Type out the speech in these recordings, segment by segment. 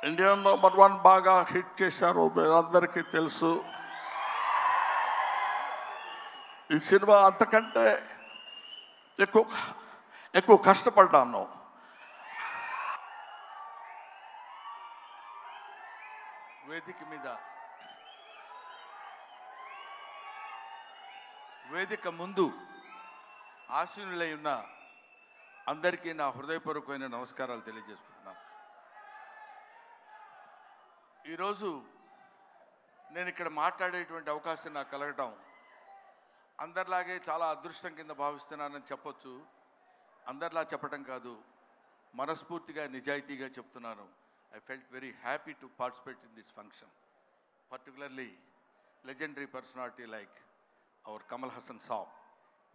Indian number 1 బాగా hit చేశారు, మీరందరికీ తెలుసు. ఈ సినిమా అంతకంటే ఎక్కువ కష్టపడ్డాను. వేదిక ముందు ఆశీనులై ఉన్న అందరికీ నా హృదయపూర్వకమైన నమస్కారాలు తెలియజేసుకుంటున్నాను. ఈరోజు నేను ఇక్కడ మాట్లాడేటువంటి అవకాశం నాకు కలగటం అందరిలాగే చాలా అదృష్టం కింద భావిస్తున్నానని చెప్పొచ్చు. అందరిలా చెప్పటం కాదు, మనస్ఫూర్తిగా నిజాయితీగా చెప్తున్నాను. I felt very happy to participate in this function, particularly legendary personality like our Kamal Haasan Saab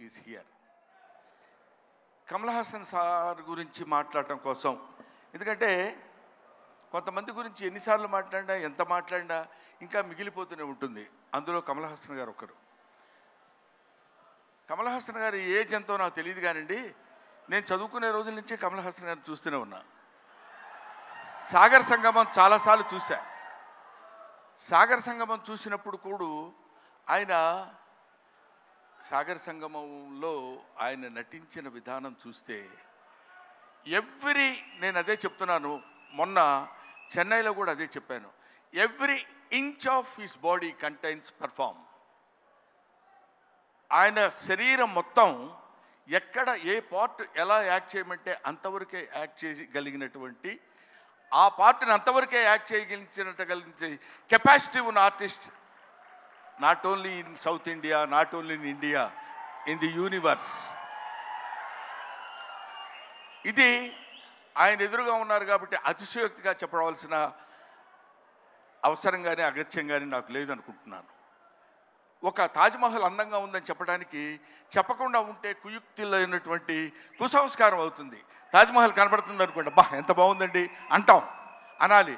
is here. Kamal Haasan sir గురించి మాట్లాడటం కోసం, ఎందుకంటే కొంతమంది గురించి ఎన్నిసార్లు మాట్లాడినా ఎంత మాట్లాడినా ఇంకా మిగిలిపోతూనే ఉంటుంది. అందులో కమల్ హాసన్ గారు ఒకరు. కమల్ హాసన్ గారి ఏజ్ ఎంతో నాకు తెలియదు కానండి, నేను చదువుకునే రోజుల నుంచి కమల్ హాసన్ గారిని చూస్తూనే ఉన్నా. సాగర్ సంగమం చాలాసార్లు చూశా. సాగర్ సంగమం చూసినప్పుడు కూడా ఆయన సాగర్ సంగమంలో ఆయన నటించిన విధానం చూస్తే నేను అదే చెప్తున్నాను, మొన్న చెన్నైలో కూడా అదే చెప్పాను. Every inch of his body contains perform. ఆయన శరీరం మొత్తం ఎక్కడ ఏ పార్ట్ ఎలా యాక్ట్ చేయమంటే అంతవరకే యాక్ట్ చేయగలిగినటువంటి, ఆ పార్ట్ని అంతవరకే యాక్ట్ చేయగలిగించే కెపాసిటీ ఉన్న artist not only in south India, not only in India, in the universe. ఇది ఆయన ఎదురుగా ఉన్నారు కాబట్టి అతిశయోక్తిగా చెప్పవలసిన అవసరం కానీ అగత్యం కానీ నాకు లేదనుకుంటున్నాను. ఒక తాజ్మహల్ అందంగా ఉందని చెప్పడానికి చెప్పకుండా ఉంటే కుయుక్తిలో కుసంస్కారం అవుతుంది. తాజ్మహల్ కనబడుతుంది అనుకోండి, అబ్బా ఎంత బాగుందండి అంటాం, అనాలి.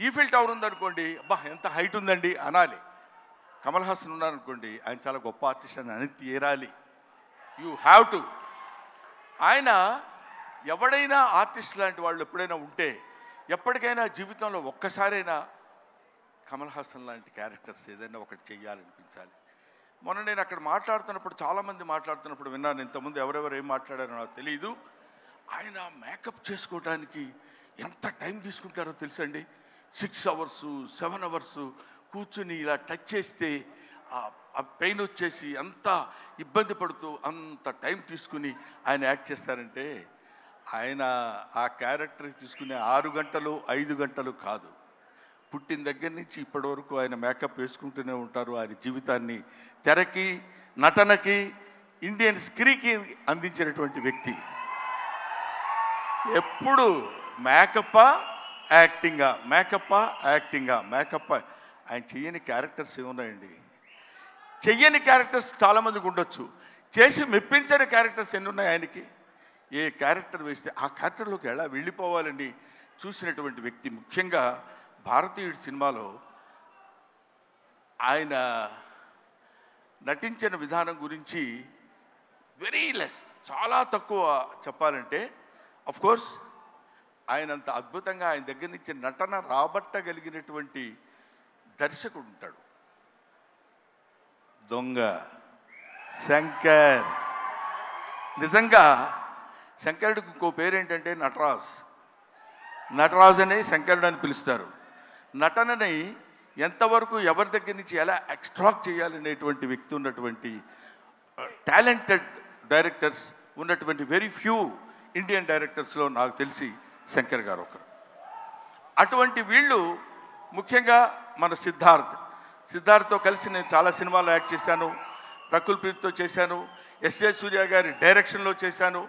ఈఫిల్ టవర్ ఉందనుకోండి, అబ్బా ఎంత హైట్ ఉందండి అనాలి. కమల్ హాసన్ ఉన్నారనుకోండి, ఆయన చాలా గొప్ప ఆర్టిస్ట్ అని అని తీరాలి. You have to. ఆయన ఎవడైనా ఆర్టిస్ట్ లాంటి వాళ్ళు ఎప్పుడైనా ఉంటే ఎప్పటికైనా జీవితంలో ఒక్కసారైనా కమల్ హాసన్ లాంటి క్యారెక్టర్స్ ఏదైనా ఒకటి చెయ్యాలనిపించాలి. మొన్న నేను అక్కడ మాట్లాడుతున్నప్పుడు చాలామంది మాట్లాడుతున్నప్పుడు విన్నాను. ఇంతకుముందు ఎవరెవరు ఏం మాట్లాడారో నాకు తెలియదు. ఆయన మేకప్ చేసుకోవడానికి ఎంత టైం తీసుకుంటారో తెలుసండి. 6 hours 7 hours కూర్చుని ఇలా టచ్ చేస్తే ఆ పెయిన్ వచ్చేసి అంత ఇబ్బంది పడుతూ అంత టైం తీసుకుని ఆయన యాక్ట్ చేస్తారంటే, ఆయన ఆ క్యారెక్టర్కి తీసుకునే 6 గంటలు 5 గంటలు కాదు, పుట్టిన దగ్గర నుంచి ఇప్పటి వరకు ఆయన మేకప్ వేసుకుంటూనే ఉంటారు. ఆయన జీవితాన్ని తెరకి, నటనకి, ఇండియన్ స్క్రీన్కి అందించినటువంటి వ్యక్తి. ఎప్పుడు మేకప్పా యాక్టింగా, మేకప్పా యాక్టింగా, మేకప్పా. ఆయన చెయ్యని క్యారెక్టర్స్ ఏమున్నాయండి? చెయ్యని క్యారెక్టర్స్ చాలామందికి ఉండొచ్చు, చేసి మెప్పించని క్యారెక్టర్స్ ఎన్ని ఉన్నాయి ఆయనకి. ఏ క్యారెక్టర్ వేస్తే ఆ క్యారెక్టర్లోకి ఎలా వెళ్ళిపోవాలని చూసినటువంటి వ్యక్తి. ముఖ్యంగా భారతీయుడి సినిమాలో ఆయన నటించిన విధానం గురించి వెరీ లెస్, చాలా తక్కువ చెప్పాలంటే. అఫ్కోర్స్ ఆయనంత అద్భుతంగా ఆయన దగ్గర నుంచి నటన రాబట్టగలిగినటువంటి దర్శకుడు ఉంటాడు. దొంగ శంకర్. నిజంగా శంకరుడికి ఇంకో పేరేంటంటే నటరాజ్ అనే శంకరుడు అని పిలుస్తారు. నటనని ఎంతవరకు ఎవరి దగ్గర నుంచి ఎలా ఎక్స్ట్రాక్ట్ చేయాలనేటువంటి వ్యక్తి ఉన్నటువంటి టాలెంటెడ్ డైరెక్టర్స్ ఉన్నటువంటి వెరీ ఫ్యూ ఇండియన్ డైరెక్టర్స్లో నాకు తెలిసి శంకర్ గారు ఒకరు. అటువంటి వీళ్ళు ముఖ్యంగా మన సిద్ధార్థ్తో కలిసి నేను చాలా సినిమాల్లో యాక్ట్ చేశాను. రకుల్ ప్రీత్తో చేశాను, ఎస్ఏ సూర్య గారి డైరెక్షన్లో చేశాను,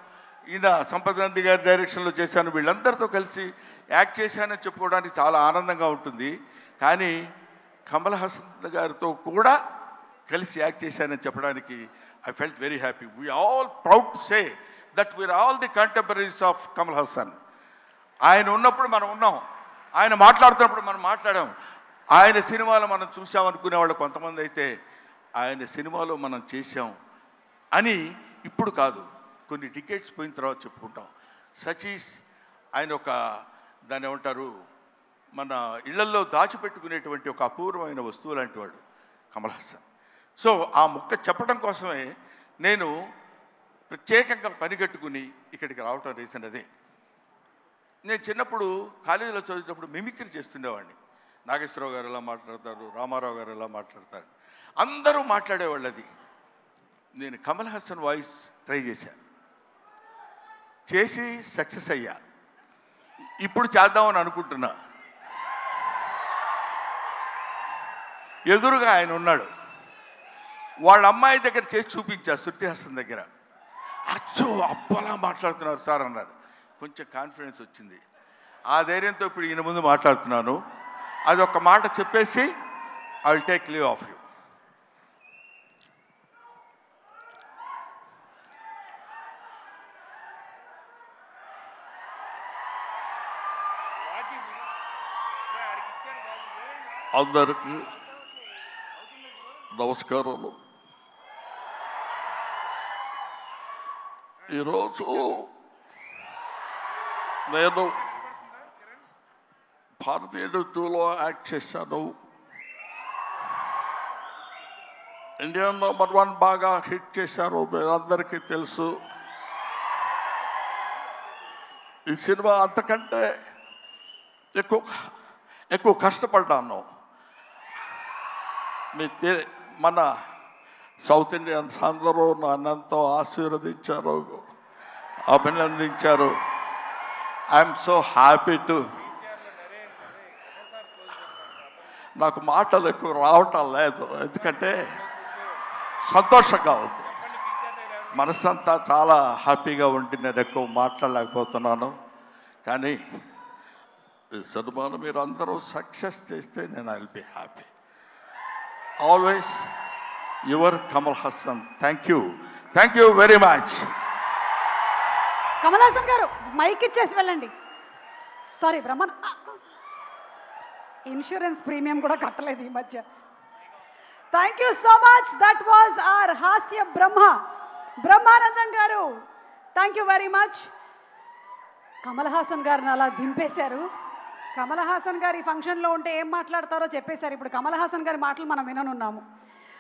ఈయన సంపత్ నంది గారి డైరెక్షన్లో చేశాను. వీళ్ళందరితో కలిసి యాక్ట్ చేశానని చెప్పుకోవడానికి చాలా ఆనందంగా ఉంటుంది. కానీ కమల్ హాసన్ గారితో కూడా కలిసి యాక్ట్ చేశానని చెప్పడానికి I felt very happy. We all proud to say that we are all the contemporaries of Kamal Haasan. ఆయన ఉన్నప్పుడు మనం ఉన్నాం, ఆయన మాట్లాడుతున్నప్పుడు మనం మాట్లాడాం. ఆయన సినిమాలో మనం చూసామనుకునే వాళ్ళు కొంతమంది అయితే ఆయన సినిమాలో మనం చేసాం అని ఇప్పుడు కాదు, కొన్ని డికేట్స్ పోయిన తర్వాత చెప్పుకుంటాం. సచీష్ ఆయన ఒక దాన్ని ఏమంటారు, మన ఇళ్లల్లో దాచిపెట్టుకునేటువంటి ఒక అపూర్వమైన వస్తువు లాంటి వాడు కమల్ హాసన్. సో ఆ ముక్క చెప్పడం కోసమే నేను ప్రత్యేకంగా పనిగట్టుకుని ఇక్కడికి రావటం రీజన్ అదే. నేను చిన్నప్పుడు కాలేజీలో చదివేటప్పుడు మిమిక్రీ చేస్తుండేవాడిని. నాగేశ్వరరావు గారు ఎలా మాట్లాడతారు, రామారావు గారు ఎలా మాట్లాడతారు, అందరూ మాట్లాడేవాళ్ళు. అది నేను కమల్ హాసన్ వాయిస్ ట్రై చేసి సక్సెస్ అయ్యా. ఇప్పుడు చేద్దామని అనుకుంటున్నా. ఎదురుగా ఆయన ఉన్నాడు. వాళ్ళ అమ్మాయి దగ్గర చేసి చూపించా, శృతి హాసన్ దగ్గర. అచ్చో అప్పలా మాట్లాడుతున్నారు సార్ అన్నారు. కొంచెం కాన్ఫిడెన్స్ వచ్చింది. ఆ ధైర్యంతో ఇప్పుడు ఈయన ముందు మాట్లాడుతున్నాను. అది ఒక మాట చెప్పేసి I will take leave of you. అందరికీ నమస్కారాలు. ఈరోజు నేను భారతీయ నృత్యంలో యాక్ట్ చేశాను. ఇండియా #1 బాగా హిట్ చేశారు, మీరందరికీ తెలుసు. ఈ సినిమా అంతకంటే ఎక్కువ కష్టపడ్డాను. మన సౌత్ ఇండియన్స్ అందరూ నన్నంతో ఆశీర్వదించారు, అభినందించారు. I'm so happy to. నాకు మాటలు ఎక్కువ రావటం లేదు, ఎందుకంటే సంతోషంగా ఉంది. మనసంతా చాలా హ్యాపీగా ఉండి నేను ఎక్కువ మాట్లాడలేకపోతున్నాను. కానీ ఈ సినిమాను మీరు అందరూ సక్సెస్ చేస్తే నేను I will be happy. Always your Kamal Haasan. Thank you very much. Kamal Haasan గారు మైక్ ఇచ్చేసి వెళ్ళండి. సారీ బ్రహ్మన్, ఇన్సూరెన్స్ ప్రీమియం కూడా కట్టలేదు ఈ మధ్య. Thank you so much. That was our హాస్య బ్రహ్మానందం గారు. Thank you very much. Kamal Haasan గారిని అలా దింపేశారు. కమల్ హాసన్ గారి ఫంక్షన్లో ఉంటే ఏం మాట్లాడతారో చెప్పేశారు. ఇప్పుడు కమల్ హాసన్ గారి మాటలు మనం విననున్నాము.